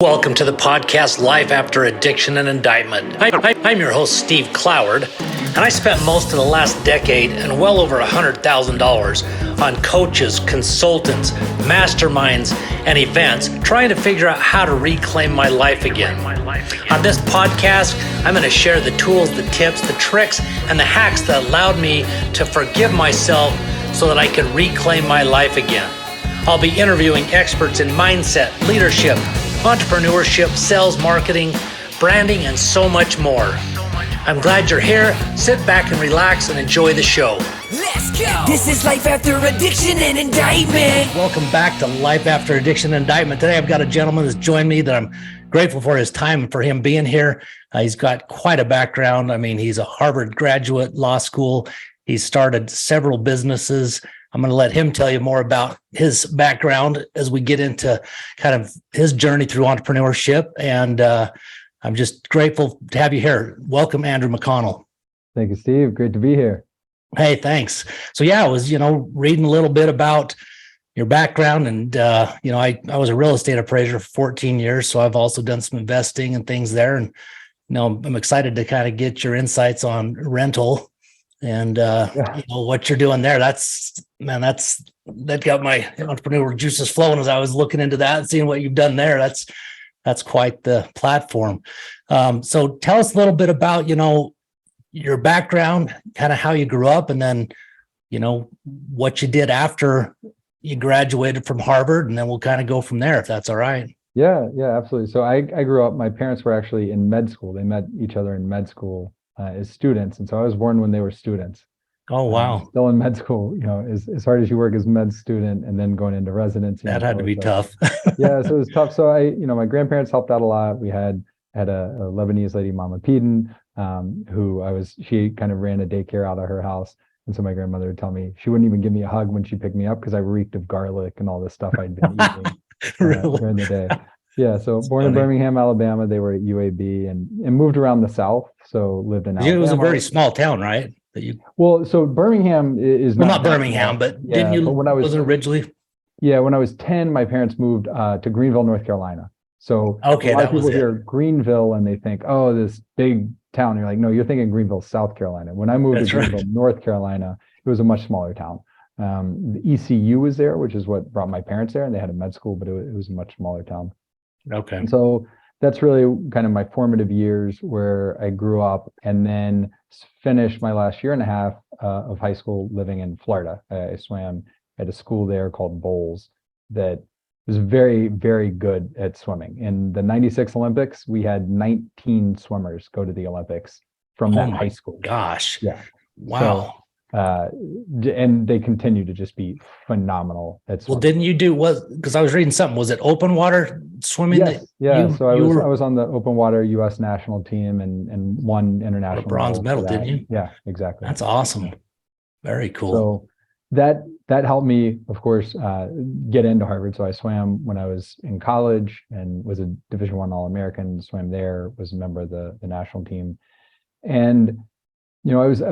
Welcome to the podcast Life After Addiction and Indictment. I'm your host, Steve Cloward, and I spent most of the last decade and well over $100,000 on coaches, consultants, masterminds, and events trying to figure out how to reclaim my life again. On this podcast, I'm going to share the tools, the tips, the tricks, and the hacks that allowed me to forgive myself so that I could reclaim my life again. I'll be interviewing experts in mindset, leadership, entrepreneurship, sales, marketing, branding, and so much more. I'm glad you're here. Sit back and relax and enjoy the show. Let's go! This is Life After Addiction and Indictment. Welcome back to Life After Addiction and Indictment. Today I've got a gentleman that's joined me that I'm grateful for his time and for him being here. He's got quite a background. I mean, he's a Harvard graduate, law school. He's started several businesses. I'm going to let him tell you more about his background as we get into kind of his journey through entrepreneurship. And I'm just grateful to have you here. Welcome, Andrew McConnell. Thank you, Steve. Great to be here. Hey, thanks. So yeah, I was, reading a little bit about your background, and I was a real estate appraiser for 14 years. So I've also done some investing and things there. And, I'm excited to kind of get your insights on rental and what you're doing there. That got my entrepreneur juices flowing as I was looking into that and seeing what you've done there. That's quite the platform. So tell us a little bit about, your background, kind of how you grew up, and then, what you did after you graduated from Harvard, and then we'll kind of go from there, if that's all right. Yeah, absolutely. So I grew up, my parents were actually in med school. They met each other in med school as students. And so I was born when they were students. Oh, wow. Still in med school, as hard as you work as med student and then going into residency. That had to be tough. Yeah, so it was tough. So my grandparents helped out a lot. We had a Lebanese lady, Mama Peden, she kind of ran a daycare out of her house. And so my grandmother would tell me she wouldn't even give me a hug when she picked me up because I reeked of garlic and all this stuff I'd been eating during the day. Yeah, so born in Birmingham, Alabama. They were at UAB and moved around the South. So lived in Alabama. It was a very small town, right? So Birmingham is not Birmingham, but didn't you? But when I was originally. Yeah, when I was 10, my parents moved to Greenville, North Carolina. So okay, a lot of people hear Greenville and they think, oh, this big town. You're like, no, you're thinking Greenville, South Carolina. When I moved to Greenville, North Carolina, it was a much smaller town. The ECU was there, which is what brought my parents there, and they had a med school, but it was a much smaller town. Okay. And so that's really kind of my formative years where I grew up, and then finished my last year and a half of high school living in Florida. I swam at a school there called Bowles that was very, very good at swimming. In the 96 Olympics, we had 19 swimmers go to the Olympics from that high school. Gosh. Yeah. Wow. So, and they continue to just be phenomenal at swimming. Well, didn't you because I was reading something, was it open water swimming? Yes. So I was on the open water U.S. national team and won international bronze medal, didn't you? Yeah, exactly. That's awesome. Very cool. So that helped me, of course, get into Harvard. So I swam when I was in college and was a Division I All-American, swam there, was a member of the national team. And, I was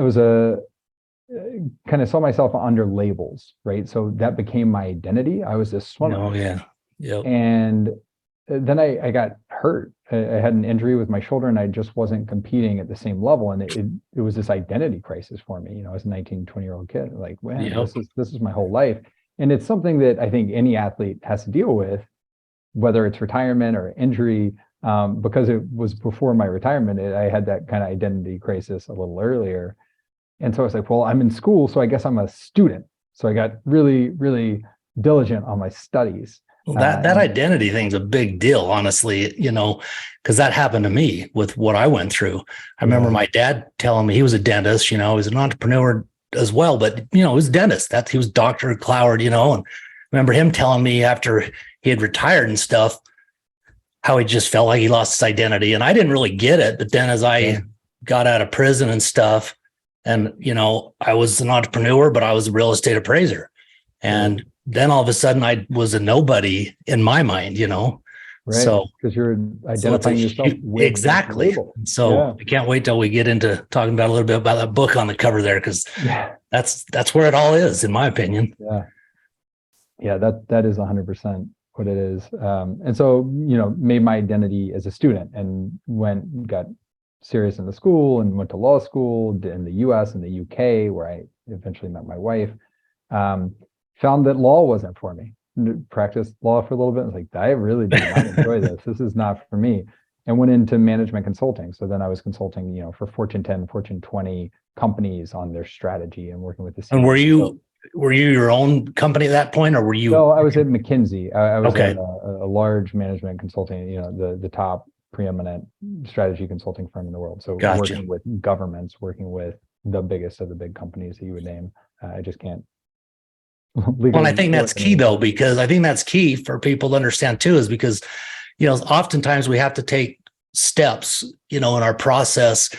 kind of saw myself under labels, right? So that became my identity. I was this swimmer. Oh, yeah. Yep. And then I got hurt. I had an injury with my shoulder and I just wasn't competing at the same level. And it was this identity crisis for me, as a 19, 20-year-old kid, like, man, this is my whole life. And it's something that I think any athlete has to deal with, whether it's retirement or injury, because it was before my retirement, I had that kind of identity crisis a little earlier. And so I was like, well, I'm in school, so I guess I'm a student. So I got really, really diligent on my studies. Well, that identity thing's a big deal, honestly, because that happened to me with what I went through. I remember my dad telling me, he was a dentist, he was an entrepreneur as well, but, he was a dentist. He was Dr. Cloward, and I remember him telling me after he had retired and stuff, how he just felt like he lost his identity. And I didn't really get it. But then as I got out of prison and stuff, and, I was an entrepreneur, but I was a real estate appraiser. And then all of a sudden I was a nobody in my mind, Right. So because you're identifying yourself with exactly. So I can't wait till we get into talking about a little bit about that book on the cover there, because that's where it all is, in my opinion. Yeah, that is 100% what it is. And so, made my identity as a student and got serious in the school and went to law school in the US and the UK, where I eventually met my wife. Found that law wasn't for me. Practiced law for a little bit. I was like, I really do not enjoy this. This is not for me. And went into management consulting. So then I was consulting, for Fortune 10, Fortune 20 companies on their strategy and working with the CEO. And were you your own company at that point, or were you? No, I was at McKinsey. I was Okay. at a large management consulting, the top preeminent strategy consulting firm in the world. So Gotcha. working with governments, working with the biggest of the big companies that you would name. I just can't. Well, I think that's key though, because I think that's key for people to understand too, is because, oftentimes we have to take steps, in our process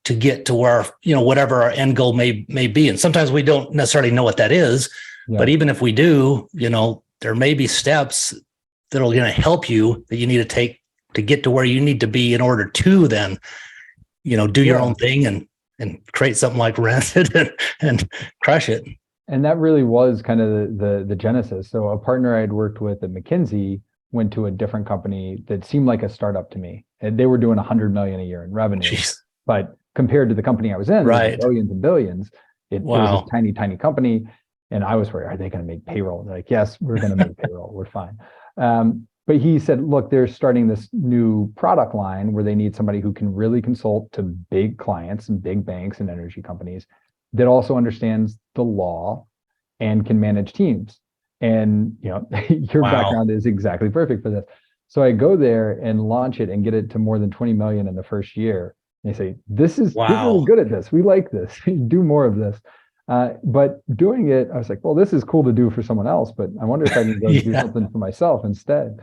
to get to where, whatever our end goal may be. And sometimes we don't necessarily know what that is, but even if we do, there may be steps that are going to help you that you need to take to get to where you need to be in order to then, do your own thing and create something like Rented and crush it. And that really was kind of the genesis. So a partner I'd worked with at McKinsey went to a different company that seemed like a startup to me. And they were doing 100 million a year in revenue. Jeez. But compared to the company I was in, right, billions and billions, it was a tiny, tiny company. And I was worried, are they going to make payroll? They're like, yes, we're going to make payroll. We're fine. But he said, look, they're starting this new product line where they need somebody who can really consult to big clients and big banks and energy companies that also understands the law and can manage teams. And, your background is exactly perfect for this. So I go there and launch it and get it to more than 20 million in the first year. And they say, you're really good at this. We like this. Do more of this. But doing it, I was like, well, this is cool to do for someone else, but I wonder if I can go do something for myself instead.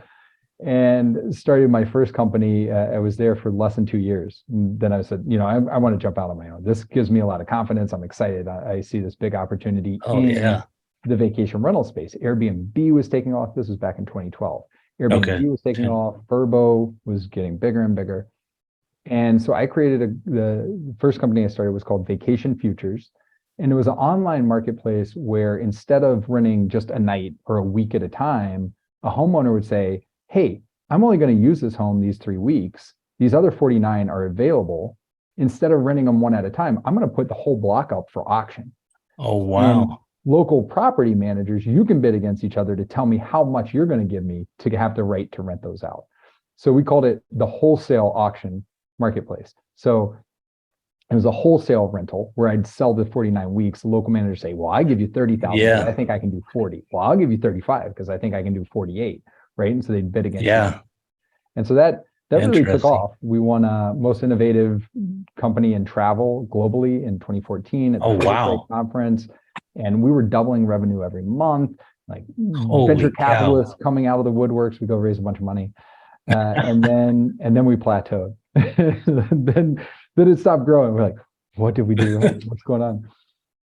And started my first company. I was there for less than 2 years. And then I said, I want to jump out on my own. This gives me a lot of confidence. I'm excited. I see this big opportunity in the vacation rental space. Airbnb was taking off. This was back in 2012. Airbnb was taking off. Vrbo was getting bigger and bigger. And so I created the first company I started was called Vacation Futures. And it was an online marketplace where instead of renting just a night or a week at a time, a homeowner would say, hey, I'm only going to use this home these 3 weeks. These other 49 are available. Instead of renting them one at a time, I'm going to put the whole block up for auction. Oh, wow. And local property managers, you can bid against each other to tell me how much you're going to give me to have the right to rent those out. So we called it the wholesale auction marketplace. So it was a wholesale rental where I'd sell the 49 weeks. The local managers say, well, I give you 30,000. I think I can do 40. Well, I'll give you 35 because I think I can do 48. Right. And so they'd bid against me. And so that really took off. We won most innovative company in travel globally in 2014 at the conference. And we were doubling revenue every month, like venture capitalists coming out of the woodworks. We go raise a bunch of money. And then we plateaued. then it stopped growing. We're like, what did we do? What's going on?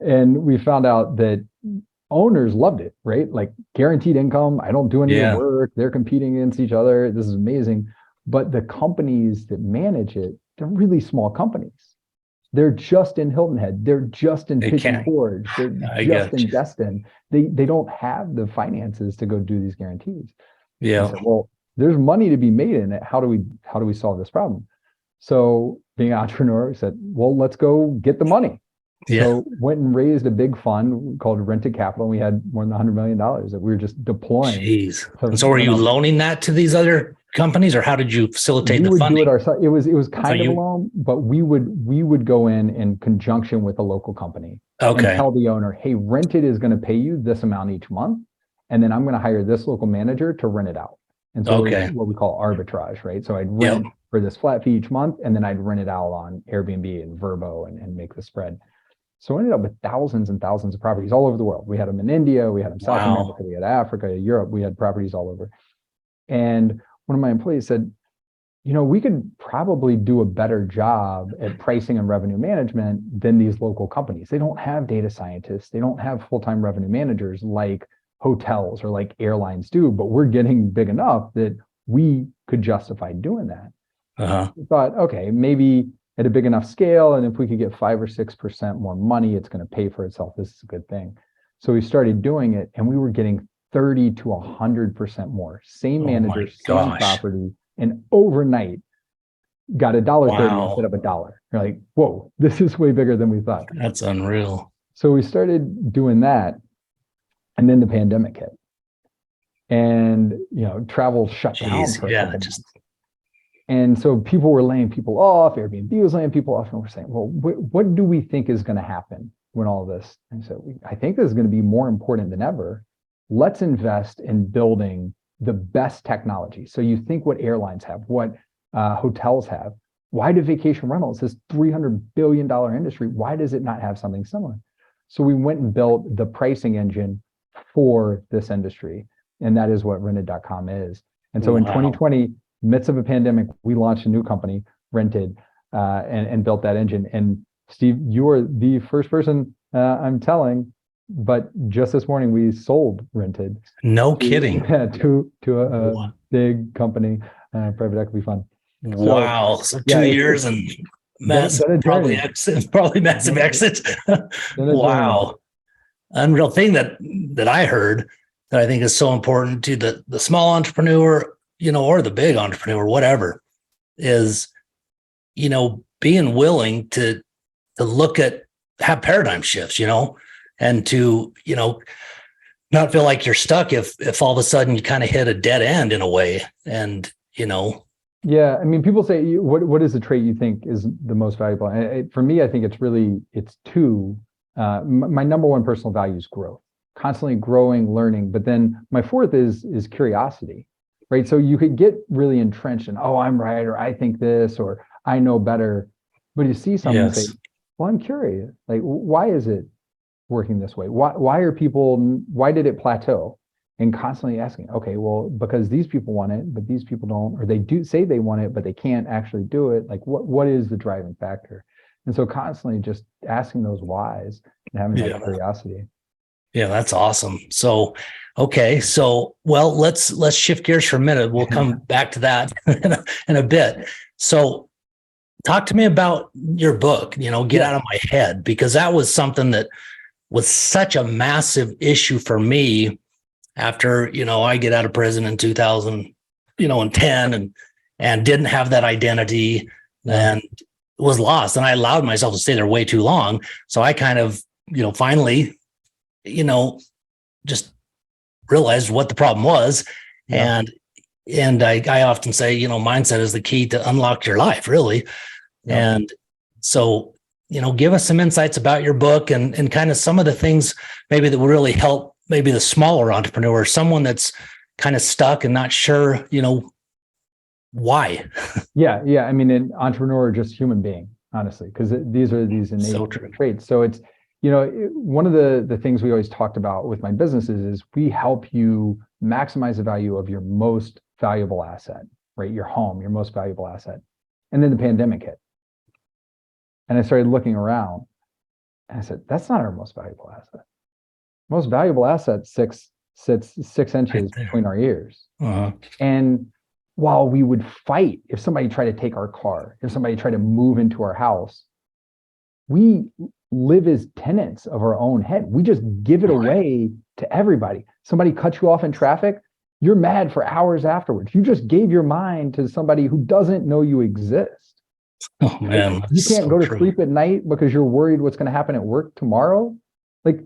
And we found out that owners loved it, right? Like guaranteed income. I don't do any of the work. They're competing against each other. This is amazing. But the companies that manage it, they're really small companies. They're just in Hilton Head. They're just in Pigeon Forge. They're just in Destin. They don't have the finances to go do these guarantees. Yeah. Said, well, there's money to be made in it. How do we solve this problem? So being an entrepreneur, we said, well, let's go get the money. So went and raised a big fund called Rented Capital. We had more than $100 million that we were just deploying. Jeez. So were you loaning that to these other companies, or how did you facilitate the funding? We would do it ourselves. It was kind of a loan, but we would go in conjunction with a local company and tell the owner, hey, Rented is going to pay you this amount each month. And then I'm going to hire this local manager to rent it out. And so it's what we call arbitrage, right? So I'd rent for this flat fee each month, and then I'd rent it out on Airbnb and Vrbo and make the spread. So I ended up with thousands and thousands of properties all over the world. We had them in India, we had them in South America, we had Africa, Europe, we had properties all over. And one of my employees said, we could probably do a better job at pricing and revenue management than these local companies. They don't have data scientists. They don't have full-time revenue managers like hotels or like airlines do, but we're getting big enough that we could justify doing that. We thought, okay, maybe at a big enough scale, and if we could get 5 or 6% more money, it's going to pay for itself. This is a good thing. So we started doing it, and we were getting 30 to 100% more. Same Oh manager, my same gosh. property, and overnight got $1.30 Wow. instead of $1. You're like, whoa, this is way bigger than we thought. That's unreal. So we started doing that, and then the pandemic hit, and travel shut down Jeez. for a Yeah. couple months. And so people were laying people off. Airbnb was laying people off, and we're saying, well, what do we think is going to happen when all this? And so I think this is going to be more important than ever. Let's invest in building the best technology. So you think what airlines have, what hotels have. Why do vacation rentals, this $300 billion industry, why does it not have something similar? So we went and built the pricing engine for this industry. And that is what rented.com is. And so in 2020, midst of a pandemic, we launched a new company, Rented, and built that engine. And Steve, you are the first person I'm telling, but just this morning we sold Rented. No kidding. To a big company, private equity fund. Wow. So 2 years and massive, probably massive exit. Wow. Unreal thing that I heard that I think is so important to the small entrepreneur, or the big entrepreneur, whatever, is, being willing to have paradigm shifts, and to, not feel like you're stuck if all of a sudden you kind of hit a dead end in a way. And, Yeah. I mean, people say, what is the trait you think is the most valuable? For me, I think it's two. My number one personal value is growth, constantly growing, learning. But then my fourth is curiosity, right? So you could get really entrenched in, oh, I'm right, or I think this, or I know better. But you see something and say, well, I'm curious. Like, why is it working this way? Why did it plateau? And constantly asking, okay, well, because these people want it, but these people don't, or they do say they want it, but they can't actually do it. Like, what is the driving factor? And so constantly just asking those whys and having that curiosity. Yeah, that's awesome. So, okay. So, well, let's shift gears for a minute. We'll come back to that in a bit. So talk to me about your book, Get Out of My Head, because that was something that was such a massive issue for me after, I get out of prison in 2010 and didn't have that identity and was lost. And I allowed myself to stay there way too long. So I kind of, finally, just realized what the problem was. Yeah. And I often say, mindset is the key to unlock your life, really. Yeah. And so, give us some insights about your book and kind of some of the things maybe that will really help maybe the smaller entrepreneur, someone that's kind of stuck and not sure, why. Yeah. I mean, an entrepreneur, just human being, honestly, because these are these innate traits. So it's, one of the things we always talked about with my businesses is we help you maximize the value of your most valuable asset, right? Your home, your most valuable asset. And then the pandemic hit. And I started looking around and I said, that's not our most valuable asset. Most valuable asset sits 6 inches between our ears. Uh-huh. And while we would fight if somebody tried to take our car, if somebody tried to move into our house, we live as tenants of our own head. We just give it away to everybody. Somebody cuts you off in traffic, you're mad for hours afterwards. You just gave your mind to somebody who doesn't know you exist. Oh man, you can't go to sleep at night because you're worried what's going to happen at work tomorrow. Like,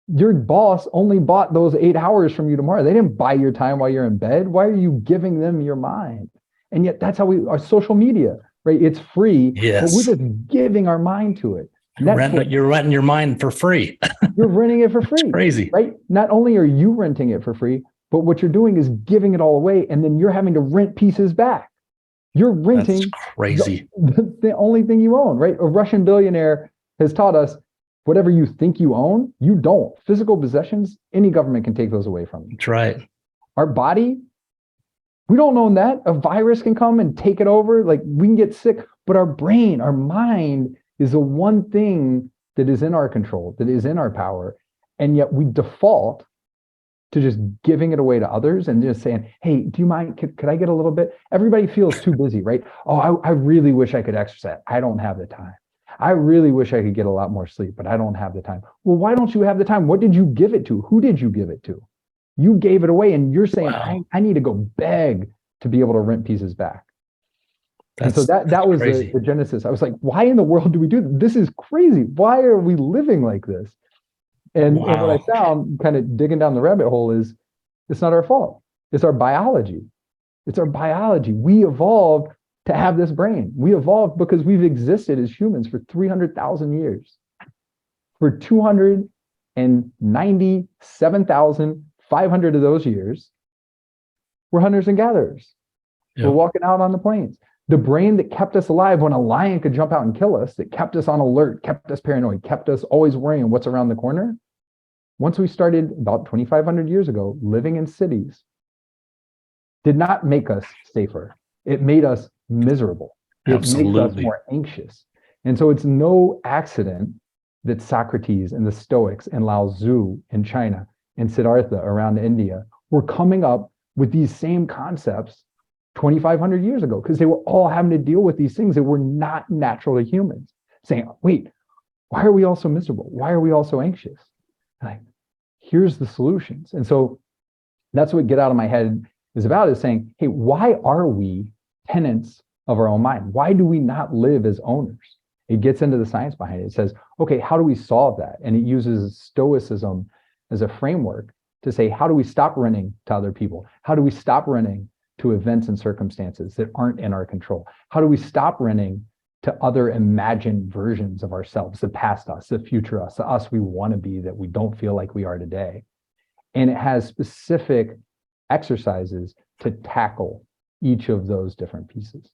your boss only bought those 8 hours from you tomorrow. They didn't buy your time while you're in bed. Why are you giving them your mind? And yet that's how our social media, right? It's free, but we're just giving our mind to it. You're renting your mind for free. You're renting it for free. It's crazy, right? Not only are you renting it for free, but what you're doing is giving it all away, and then you're having to rent pieces back. You're renting. That's crazy. The only thing you own, right? A Russian billionaire has taught us, whatever you think you own, you don't. Physical possessions, any government can take those away from you. That's right. Our body, we don't own that. A virus can come and take it over. Like, we can get sick, but our brain, our mind is the one thing that is in our control, that is in our power. And yet we default to just giving it away to others and just saying, hey, do you mind? Could I get a little bit? Everybody feels too busy, right? Oh, I really wish I could exercise. I don't have the time. I really wish I could get a lot more sleep, but I don't have the time. Well, why don't you have the time? What did you give it to? Who did you give it to? You gave it away, and you're saying, Wow. I need to go beg to be able to rent pieces back. And so That's that was crazy. the genesis. I was like, why in the world do we do this? This is crazy. Why are we living like this? And what I found, kind of digging down the rabbit hole, is it's not our fault. It's our biology. It's our biology. We evolved to have this brain. We evolved because we've existed as humans for 300,000 years. For 297,500 of those years, we're hunters and gatherers. Yep. We're walking out on the plains. The brain that kept us alive when a lion could jump out and kill us, that kept us on alert, kept us paranoid, kept us always worrying what's around the corner. Once we started about 2,500 years ago living in cities, did not make us safer. It made us miserable. It makes us more anxious. And so it's no accident that Socrates and the Stoics and Lao Tzu in China and Siddhartha around India were coming up with these same concepts 2,500 years ago, because they were all having to deal with these things that were not natural to humans, saying, wait, why are we all so miserable? Why are we all so anxious? Like, here's the solutions. And so that's what Get Out of My Head is about, is saying, hey, why are we tenants of our own mind? Why do we not live as owners? It gets into the science behind it. It says, okay, how do we solve that? And it uses Stoicism as a framework to say, how do we stop running to other people? How do we stop running to events and circumstances that aren't in our control? How do we stop running to other imagined versions of ourselves, the past us, the future us, the us we want to be that we don't feel like we are today? And it has specific exercises to tackle each of those different pieces.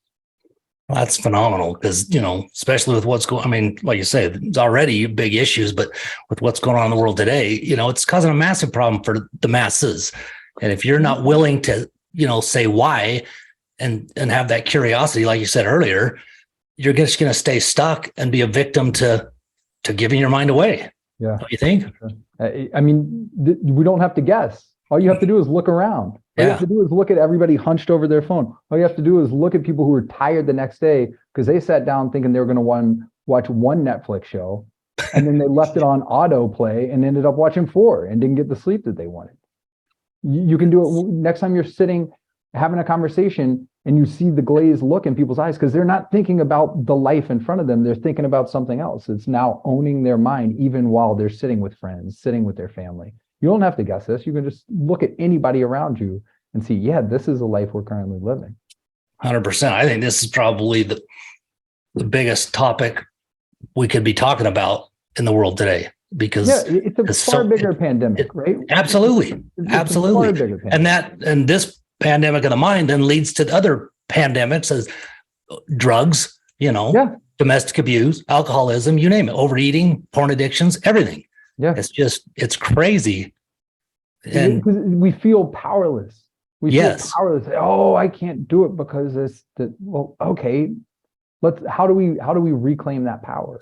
Well, that's phenomenal, because, especially with what's going, I mean, like you say, it's already big issues, but with what's going on in the world today, it's causing a massive problem for the masses. And if you're not willing to, say why and have that curiosity, like you said earlier, you're just going to stay stuck and be a victim to giving your mind away. Yeah. Don't you think? I mean, we don't have to guess. All you have to do is look around. All you have to do is look at everybody hunched over their phone. All you have to do is look at people who are tired the next day because they sat down thinking they were going to watch one Netflix show, and then they left it on autoplay and ended up watching 4 and didn't get the sleep that they wanted. You can do it next time you're sitting having a conversation and you see the glazed look in people's eyes, because they're not thinking about the life in front of them. They're thinking about something else. It's now owning their mind, even while they're sitting with friends, sitting with their family. You don't have to guess this. You can just look at anybody around you and see, yeah, this is the life we're currently living. 100%. I think this is probably the biggest topic we could be talking about in the world today, because it's a far bigger pandemic, right? Absolutely. Absolutely. Far bigger pandemic. And this pandemic of the mind then leads to other pandemics, as drugs, domestic abuse, alcoholism, you name it, overeating, porn addictions, everything. Yeah. It's crazy. And we feel powerless. We feel powerless. Oh, I can't do it because okay. How do we reclaim that power?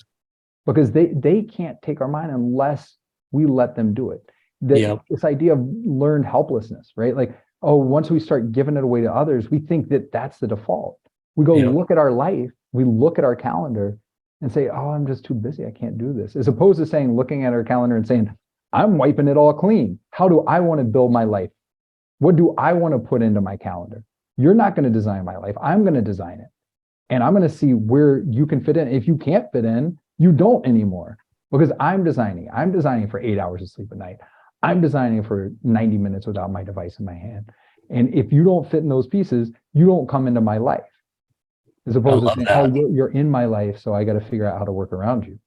Because they can't take our mind unless we let them do it. This idea of learned helplessness, right? Like, once we start giving it away to others, we think that that's the default. We go look at our life, we look at our calendar and say, oh, I'm just too busy, I can't do this. As opposed to looking at our calendar and saying, I'm wiping it all clean. How do I want to build my life? What do I want to put into my calendar? You're not going to design my life. I'm going to design it. And I'm going to see where you can fit in. If you can't fit in, you don't anymore, because I'm designing. I'm designing for 8 hours of sleep a night. I'm designing for 90 minutes without my device in my hand. And if you don't fit in those pieces, you don't come into my life. As opposed to saying, oh, you're in my life, so I got to figure out how to work around you.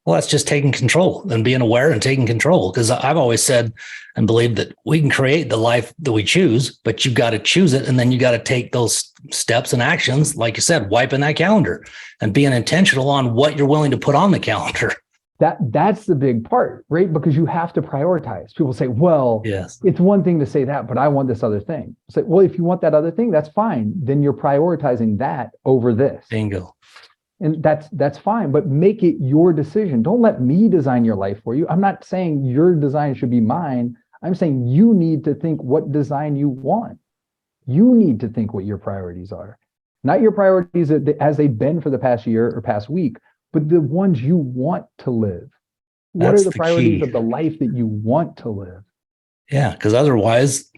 Well, that's just taking control and being aware and taking control. Because I've always said and believed that we can create the life that we choose, but you've got to choose it. And then you got to take those steps and actions, like you said, wiping that calendar and being intentional on what you're willing to put on the calendar. That's the big part, right? Because you have to prioritize. People say, well, it's one thing to say that, but I want this other thing. Say, well, if you want that other thing, that's fine. Then you're prioritizing that over this. Bingo. And that's fine, but make it your decision. Don't let me design your life for you. I'm not saying your design should be mine. I'm saying you need to think what design you want. You need to think what your priorities are. Not your priorities as they've been for the past year or past week, but the ones you want to live. What are the priorities of the life that you want to live? Yeah, because otherwise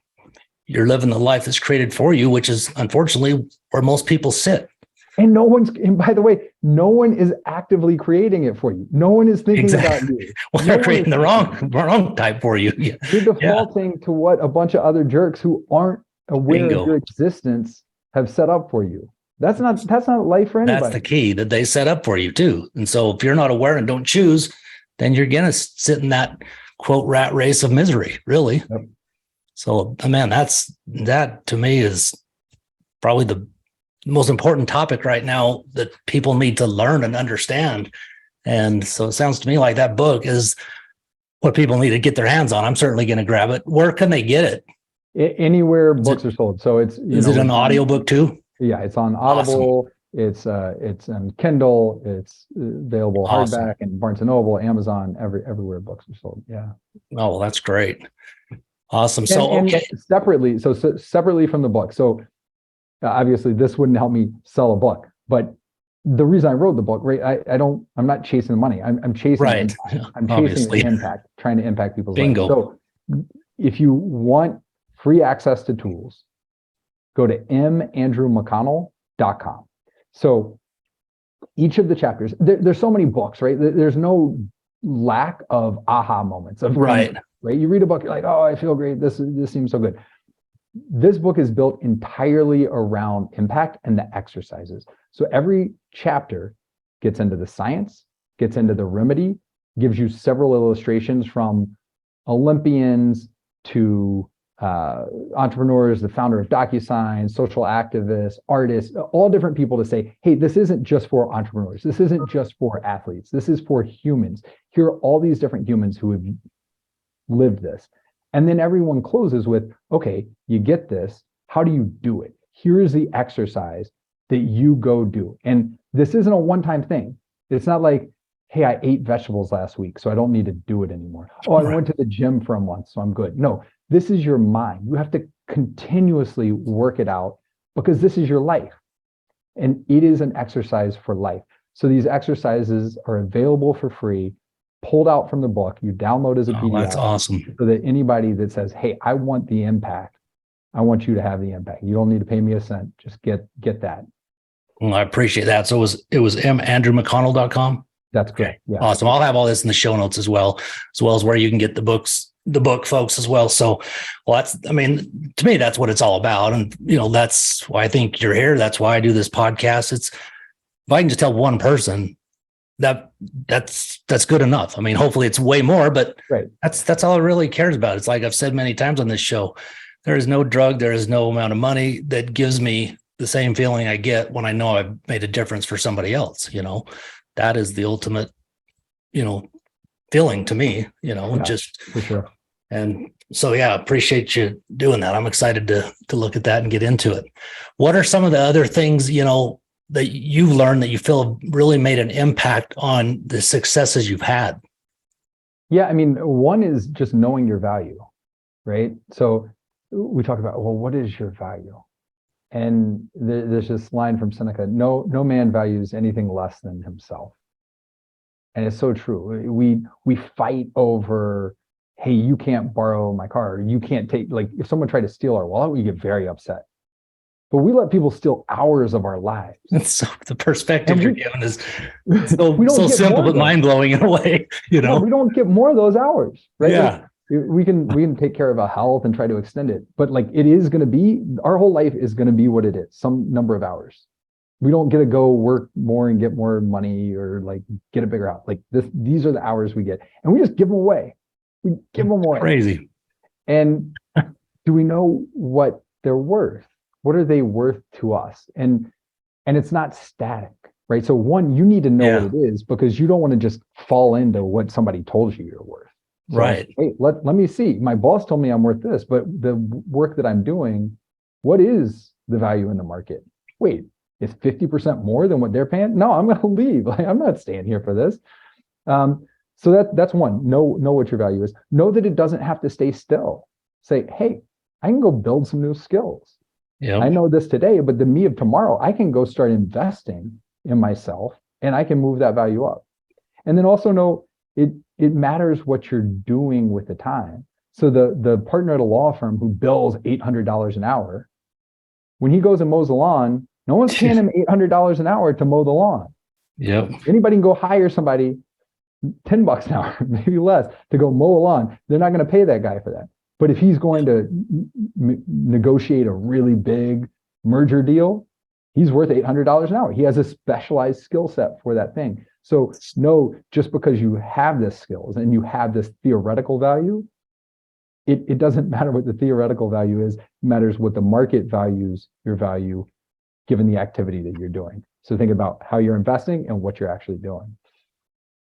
you're living the life that's created for you, which is unfortunately where most people sit. And and by the way, no one is actively creating it for you. No one is thinking about you. Well, they're creating the wrong type for you. Yeah. You're defaulting to what a bunch of other jerks who aren't aware of your existence have set up for you. That's not life for anybody. That's the key, that they set up for you too. And so if you're not aware and don't choose, then you're going to sit in that quote rat race of misery, really. Yep. So, man, that to me is probably the most important topic right now that people need to learn and understand. And so it sounds to me like that book is what people need to get their hands on. I'm certainly going to grab it. Where can they get it? Anywhere books are sold. So it's is it an audiobook too? Yeah, it's on Audible. Awesome. It's on Kindle. It's available hardback and Barnes and Noble, Amazon, everywhere books are sold. Yeah. Oh, well, that's great. Awesome. And separately from the book. So obviously this wouldn't help me sell a book, but the reason I wrote the book, right? I'm not chasing the money. I'm chasing right. I'm chasing the impact, trying to impact people's Bingo. lives. So if you want free access to tools, go to mandrewmcconnell.com. So each of the chapters, there's so many books, right? There's no lack of aha moments of right. You read a book, you're like, oh, I feel great. This seems so good. This book is built entirely around impact and the exercises. So every chapter gets into the science, gets into the remedy, gives you several illustrations from Olympians to entrepreneurs, the founder of DocuSign, social activists, artists, all different people to say, hey, this isn't just for entrepreneurs. This isn't just for athletes. This is for humans. Here are all these different humans who have lived this. And then everyone closes with, okay, you get this. How do you do it? Here's the exercise that you go do. And this isn't a one-time thing. It's not like, hey, I ate vegetables last week, so I don't need to do it anymore. Oh, I went to the gym for a month, so I'm good. No, this is your mind. You have to continuously work it out because this is your life. And it is an exercise for life. So these exercises are available for free, pulled out from the book. You download as a PDF. That's awesome. So that anybody that says, hey, I want the impact, I want you to have the impact. You don't need to pay me a cent. Just get that. Well, I appreciate that. So it was mandrewmcconnell.com. That's correct. Yeah. Awesome. I'll have all this in the show notes as well as where you can get the book, folks, as well. So, to me, that's what it's all about. And, that's why I think you're here. That's why I do this podcast. If I can just tell one person that's good enough. I mean, hopefully it's way more, but right. That's all it really cares about. It's like I've said many times on this show, there is no drug, there is no amount of money that gives me the same feeling I get when I know I've made a difference for somebody else. That is the ultimate, feeling to me, just for sure. And so, appreciate you doing that. I'm excited to look at that and get into it. What are some of the other things, that you've learned that you feel really made an impact on the successes you've had? Yeah. I mean, one is just knowing your value, right? So we talk about, well, what is your value? And there's this line from Seneca, no man values anything less than himself. And it's so true. We fight over, hey, you can't borrow my car. Or you can't take, if someone tried to steal our wallet, we get very upset. But we let people steal hours of our lives. So the perspective you're giving is so simple, but mind-blowing in a way, No, we don't get more of those hours, right? Yeah. We can take care of our health and try to extend it, but it is going to be, our whole life is going to be what it is, some number of hours. We don't get to go work more and get more money or get a bigger house. These are the hours we get, and we just give them away. We give them away. Crazy. And do we know what they're worth? What are they worth to us? And it's not static, right? So one, you need to know what it is, because you don't want to just fall into what somebody told you you're worth. So, right. Hey, let me see. My boss told me I'm worth this, but the work that I'm doing, what is the value in the market? Wait, it's 50% more than what they're paying? No, I'm going to leave. I'm not staying here for this. So that's one. Know what your value is. Know that it doesn't have to stay still. Say, hey, I can go build some new skills. Yep. I know this today, but the me of tomorrow, I can go start investing in myself and I can move that value up. And then also know it matters what you're doing with the time. So the partner at a law firm who bills $800 an hour, when he goes and mows the lawn, no one's paying him $800 an hour to mow the lawn. Yep. Anybody can go hire somebody $10 an hour, maybe less, to go mow a lawn. They're not going to pay that guy for that. But if he's going to negotiate a really big merger deal, he's worth $800 an hour. He has a specialized skill set for that thing. So no, just because you have this skills and you have this theoretical value, it doesn't matter what the theoretical value is. It matters what the market values your value given the activity that you're doing. So think about how you're investing and what you're actually doing.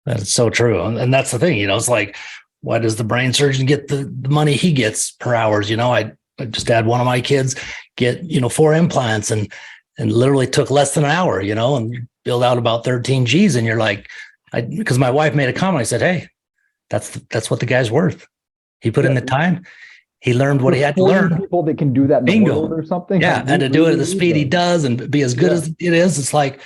That's so true. And that's the thing, it's like, why does the brain surgeon get the money he gets per hours? I just had one of my kids get, 4 implants and literally took less than an hour, and you build out about 13 G's. And you're like, because my wife made a comment, I said, hey, that's what the guy's worth. He put in the time. He learned what he had to learn. People that can do that in the world or something. Yeah. And to do it at the speed he does and be as good as it is, it's like,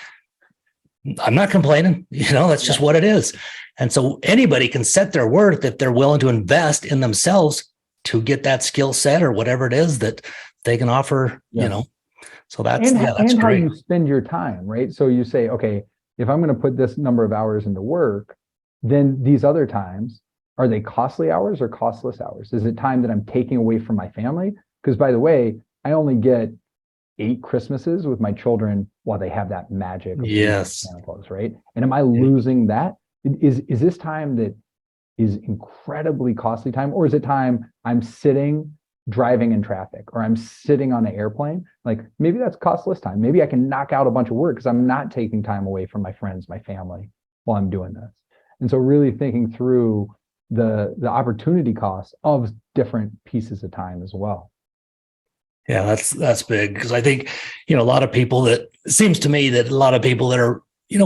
I'm not complaining, that's just what it is. And so anybody can set their worth if they're willing to invest in themselves to get that skill set or whatever it is that they can offer, So that's and great. How you spend your time, right? So you say, okay, if I'm going to put this number of hours into work, then these other times, are they costly hours or costless hours? Is it time that I'm taking away from my family? Because by the way, I only get 8 Christmases with my children while they have that magic of Santa Claus, right? And am I losing that? Is this time that is incredibly costly time, or is it time I'm sitting driving in traffic, or I'm sitting on an airplane? Like maybe that's costless time. Maybe I can knock out a bunch of work because I'm not taking time away from my friends, my family while I'm doing this. And so really thinking through the opportunity cost of different pieces of time as well. Yeah, that's big, because I think, a lot of people it seems to me that a lot of people that are,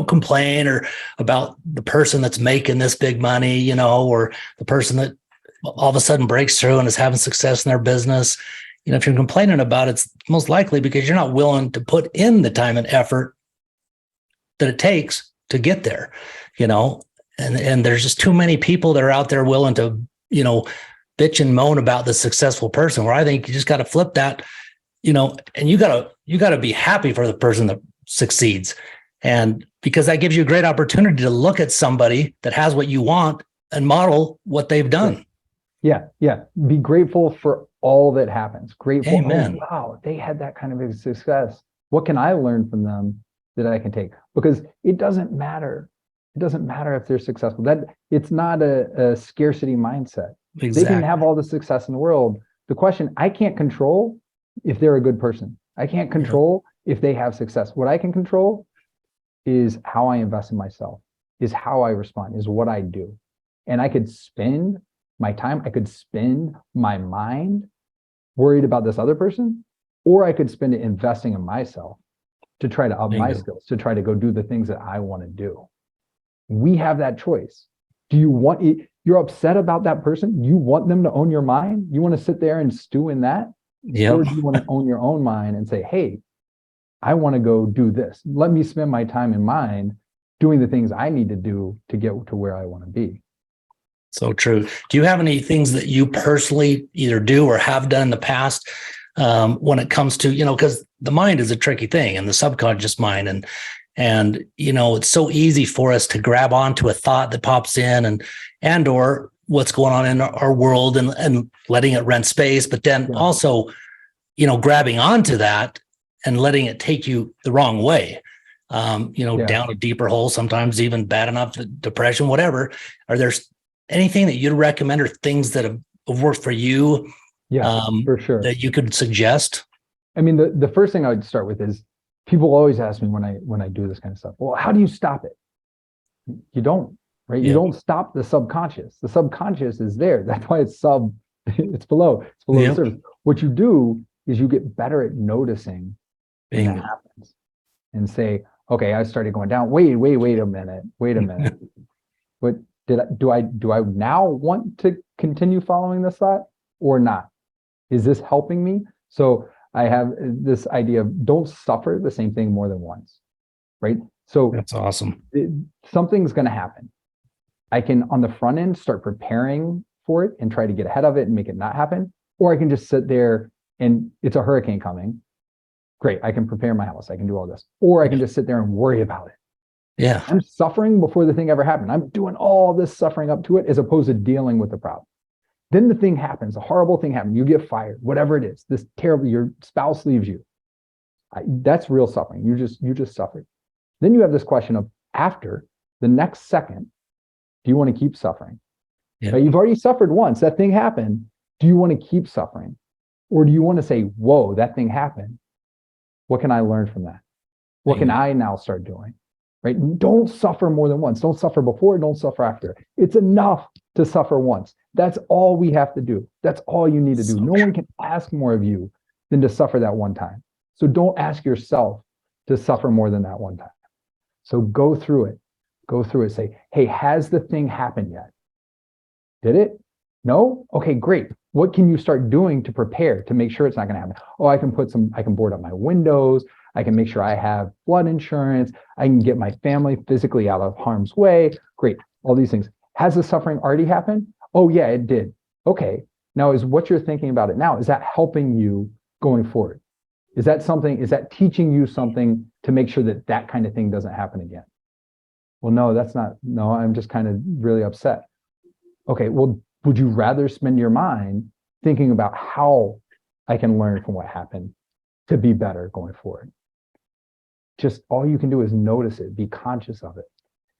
complain or about the person that's making this big money, or the person that all of a sudden breaks through and is having success in their business. If you're complaining about it, it's most likely because you're not willing to put in the time and effort that it takes to get there, and there's just too many people that are out there willing to, bitch and moan about the successful person, where I think you just got to flip that, and you got to be happy for the person that succeeds. And because that gives you a great opportunity to look at somebody that has what you want and model what they've done. Yeah. Be grateful for all that happens. Grateful. Amen. Oh, wow, they had that kind of a success. What can I learn from them that I can take? Because it doesn't matter. It doesn't matter if they're successful. That it's not a scarcity mindset. Exactly. They can have all the success in the world. The question, I can't control if they're a good person. I can't control if they have success. What I can control is how I invest in myself, is how I respond, is what I do. And I could spend my time, I could spend my mind worried about this other person, or I could spend it investing in myself to try to up my skills, to try to go do the things that I want to do. We have that choice. Do you want it? You're upset about that person? You want them to own your mind? You want to sit there and stew in that? Yep. Or do you want to own your own mind and say, hey, I want to go do this. Let me spend my time in mind doing the things I need to do to get to where I want to be. So true. Do you have any things that you personally either do or have done in the past when it comes to, because the mind is a tricky thing, and the subconscious mind, and it's so easy for us to grab onto a thought that pops in and or what's going on in our world and letting it rent space, but then also, grabbing onto that and letting it take you the wrong way, down a deeper hole, sometimes even bad enough, depression, whatever. Are there anything that you'd recommend or things that have worked for you? For sure. That you could suggest? I mean, the first thing I would start with is people always ask me when I do this kind of stuff, well, how do you stop it? You don't, right? You don't stop the subconscious. The subconscious is there. That's why it's below the surface. What you do is you get better at noticing when that happens and say, okay, I started going down. Wait a minute. What do I now want to continue following this thought or not? Is this helping me? So I have this idea of don't suffer the same thing more than once, right? So that's awesome. Something's going to happen. I can, on the front end, start preparing for it and try to get ahead of it and make it not happen. Or I can just sit there and it's a hurricane coming. Great, I can prepare my house. I can do all this. Or I can just sit there and worry about it. Yeah. I'm suffering before the thing ever happened. I'm doing all this suffering up to it as opposed to dealing with the problem. Then the thing happens, a horrible thing happens. You get fired, whatever it is, this terrible, your spouse leaves you. That's real suffering. You just suffered. Then you have this question of after the next second, do you want to keep suffering? Yeah. Now, you've already suffered once, that thing happened. Do you want to keep suffering? Or do you want to say, whoa, that thing happened. What can I learn from that? What can I now start doing? Right? Don't suffer more than once. Don't suffer before, don't suffer after. It's enough to suffer once. That's all we have to do. That's all you need to do. No one can ask more of you than to suffer that one time. So don't ask yourself to suffer more than that one time. So go through it. Go through it. Say, hey, has the thing happened yet? Did it? No? Okay, great. What can you start doing to prepare to make sure it's not going to happen? Oh, I can board up my windows. I can make sure I have flood insurance. I can get my family physically out of harm's way. Great. All these things. Has the suffering already happened? Oh, yeah, it did. Okay. Now, is what you're thinking about it now, is that helping you going forward? Is that teaching you something to make sure that that kind of thing doesn't happen again? Well, no, I'm just kind of really upset. Okay, well, would you rather spend your mind thinking about how I can learn from what happened to be better going forward? Just all you can do is notice it, be conscious of it.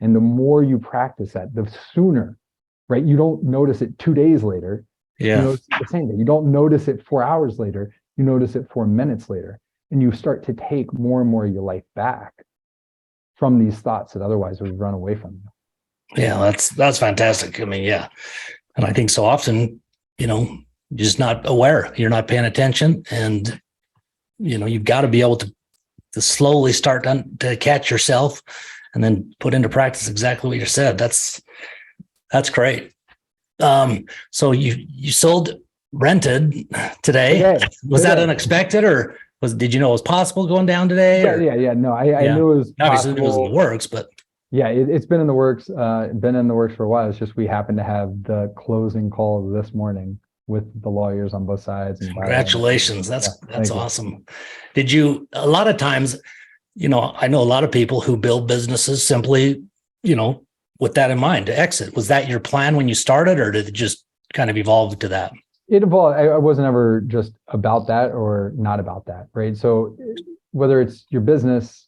And the more you practice that, the sooner, right? You don't notice it 2 days later. Yeah. You notice the same thing. You don't notice it 4 hours later. You notice it 4 minutes later. And you start to take more and more of your life back from these thoughts that otherwise would run away from you. Yeah, that's fantastic. I mean, yeah. And I think so often, you're just not aware. You're not paying attention. And, you've got to be able to slowly start to catch yourself and then put into practice exactly what you said. That's great. So you rented today. Was that unexpected, or did you know it was possible going down today? Yeah. No, I knew it was obviously possible. It was in the works, but yeah, it's been in the works. Been in the works for a while. It's just we happened to have the closing call this morning with the lawyers on both sides. And congratulations. That's awesome. Did you, a lot of times, I know a lot of people who build businesses simply, with that in mind to exit. Was that your plan when you started, or did it just kind of evolve to that? It evolved. I wasn't ever just about that or not about that, right? So whether it's your business,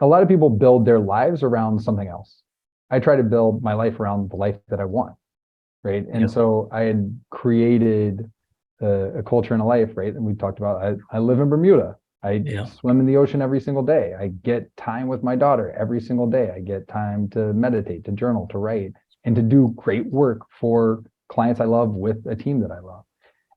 a lot of people build their lives around something else. I try to build my life around the life that I want, right? And so I had created a culture and a life, right? And we talked about, I live in Bermuda. I swim in the ocean every single day. I get time with my daughter every single day. I get time to meditate, to journal, to write, and to do great work for clients I love with a team that I love.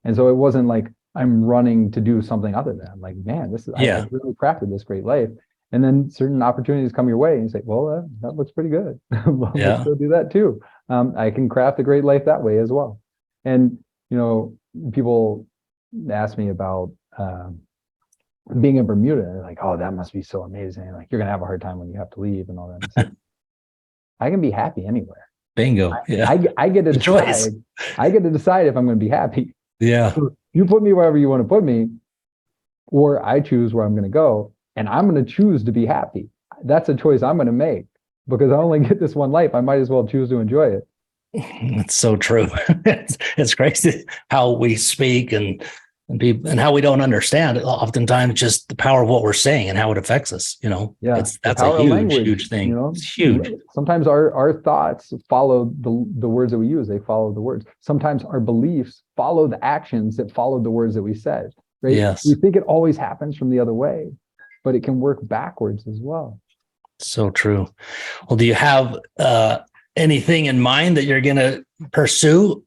And so it wasn't like I'm running to do something other than, I'm like, man, I really crafted this great life. And then certain opportunities come your way and you say, well, that looks pretty good. Let's go do that too. I can craft a great life that way as well. And, people ask me about being in Bermuda, and they're like, oh, that must be so amazing. Like, you're going to have a hard time when you have to leave and all that. So, I can be happy anywhere. Bingo. Yeah. I get to decide. I get to decide if I'm going to be happy. Yeah. So you put me wherever you want to put me, or I choose where I'm going to go, and I'm going to choose to be happy. That's a choice I'm going to make, because I only get this one life. I might as well choose to enjoy it. It's so true. It's crazy how we speak and how we don't understand. Oftentimes, just the power of what we're saying and how it affects us. That's a huge thing. It's huge. Sometimes our thoughts follow the words that we use. They follow the words. Sometimes our beliefs follow the actions that follow the words that we said. Right? Yes. We think it always happens from the other way, but it can work backwards as well. So true. Well, do you have anything in mind that you're going to pursue?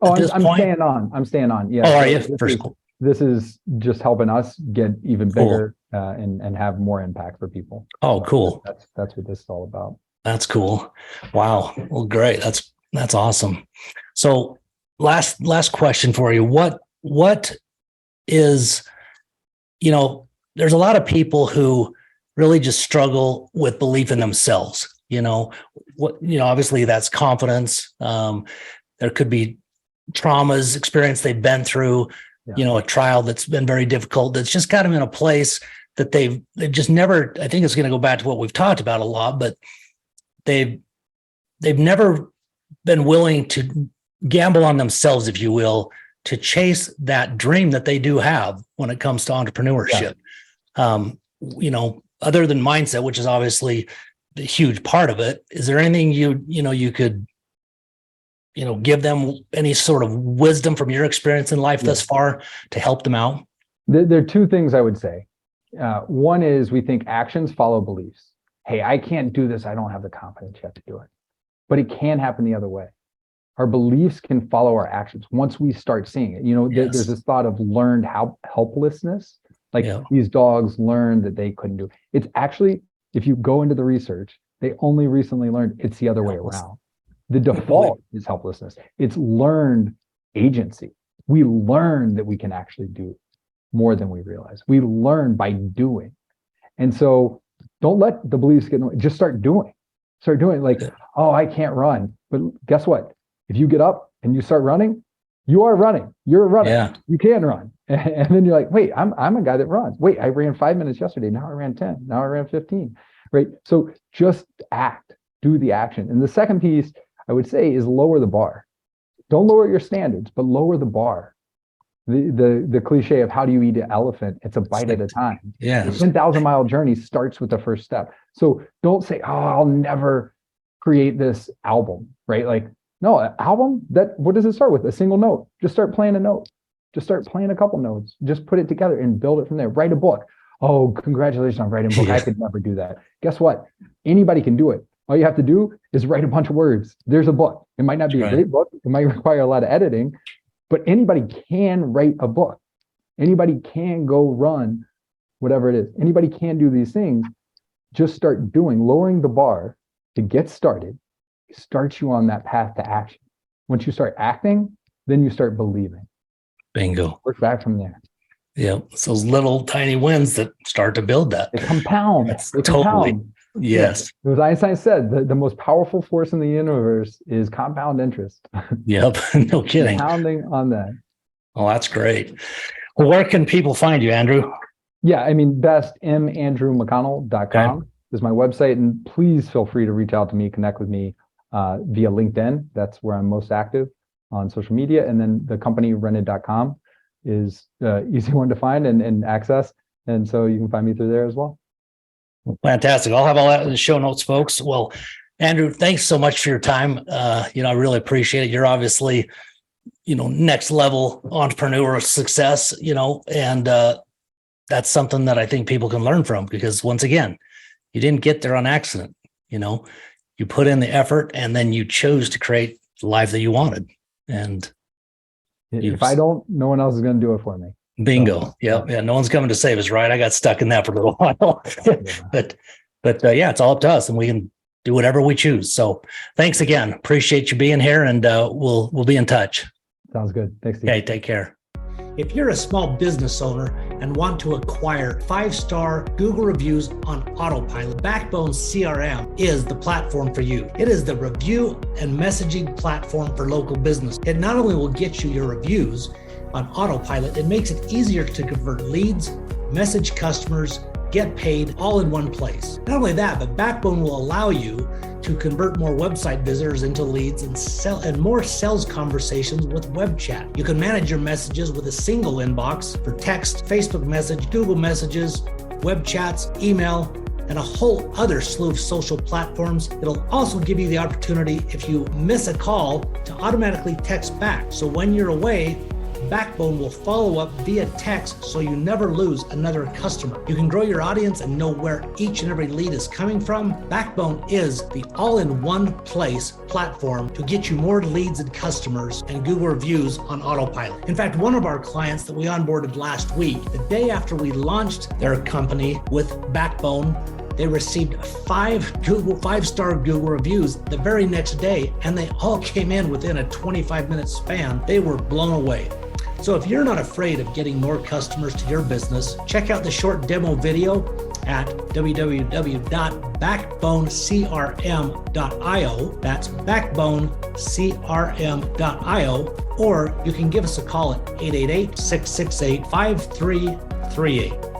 Oh, I'm staying on. Yeah. Oh, are you? This is just helping us get even bigger and have more impact for people. Oh, cool. That's what this is all about. That's cool. Wow. Well, great. That's awesome. So last question for you. What is, there's a lot of people who really just struggle with belief in themselves. Obviously that's confidence. There could be traumas, experience they've been through, a trial that's been very difficult. That's just got them in a place that they've just never, I think it's going to go back to what we've talked about a lot, but they've never been willing to gamble on themselves, if you will, to chase that dream that they do have when it comes to entrepreneurship. Other than mindset, which is obviously a huge part of it, is there anything you could, give them any sort of wisdom from your experience in life thus far to help them out? There are two things I would say. One is we think actions follow beliefs. Hey, I can't do this. I don't have the confidence yet to do it. But it can happen the other way. Our beliefs can follow our actions once we start seeing it. There's this thought of learned helplessness. Like these dogs learned that they couldn't do it. It's actually, if you go into the research, they only recently learned it's the other way around. The default is helplessness. It's learned agency. We learn that we can actually do more than we realize. We learn by doing. And so don't let the beliefs get in the way. Just start doing. Start doing like, oh, I can't run. But guess what? If you get up and you start running, you are running. You're a runner. Yeah. You can run. And then you're like, wait, I'm a guy that runs. Wait, I ran 5 minutes yesterday. Now I ran 10. Now I ran 15. Right? So just act. Do the action. And the second piece I would say is lower the bar. Don't lower your standards, but lower the bar. The cliche of how do you eat an elephant? It's a bite at a time. Yeah. The 10,000-mile journey starts with the first step. So don't say, oh, I'll never create this album, right? Like, no, an album, what does it start with? A single note. Just start playing a note. Just start playing a couple notes. Just put it together and build it from there. Write a book. Oh, congratulations on writing a book. I could never do that. Guess what? Anybody can do it. All you have to do is write a bunch of words. There's a book. It might not be a great book. It might require a lot of editing, but anybody can write a book. Anybody can go run, whatever it is. Anybody can do these things. Just start doing. Lowering the bar to get started starts you on that path to action. Once you start acting, then you start believing. Bingo. Work back from there. Yeah. It's those little tiny wins that start to build that. They compound. Totally. Yes. As Einstein said, the most powerful force in the universe is compound interest. Yep. No kidding. Compounding on that. Oh, that's great. Well, where can people find you, Andrew? Yeah, I mean, best mandrewmcconnell.com is my website. And please feel free to reach out to me, connect with me via LinkedIn. That's where I'm most active on social media. And then the company rented.com is easy one to find and access. And so you can find me through there as well. Fantastic. I'll have all that in the show notes, folks. Well, Andrew, thanks so much for your time. I really appreciate it. You're obviously, next level entrepreneur success, and that's something that I think people can learn from, because once again, you didn't get there on accident. You put in the effort and then you chose to create the life that you wanted. And if I don't, no one else is going to do it for me. Bingo. So, yeah. No one's coming to save us, right? I got stuck in that for a little while, but it's all up to us, and we can do whatever we choose. So thanks again. Appreciate you being here, and we'll be in touch. Sounds good. Thanks, Steve. Okay, take care. If you're a small business owner and want to acquire 5-star Google reviews on autopilot, Backbone CRM is the platform for you. It is the review and messaging platform for local business. It not only will get you your reviews on autopilot, it makes it easier to convert leads, message customers, get paid all in one place. Not only that, but Backbone will allow you to convert more website visitors into leads and more sales conversations with web chat. You can manage your messages with a single inbox for text, Facebook message, Google messages, web chats, email, and a whole other slew of social platforms. It'll also give you the opportunity, if you miss a call, to automatically text back. So when you're away, Backbone will follow up via text so you never lose another customer. You can grow your audience and know where each and every lead is coming from. Backbone is the all-in-one place platform to get you more leads and customers and Google reviews on autopilot. In fact, one of our clients that we onboarded last week, the day after we launched their company with Backbone, they received 5-star Google reviews the very next day, and they all came in within a 25-minute span. They were blown away. So if you're not afraid of getting more customers to your business, check out the short demo video at www.backbonecrm.io. That's backbonecrm.io. Or you can give us a call at 888-668-5338.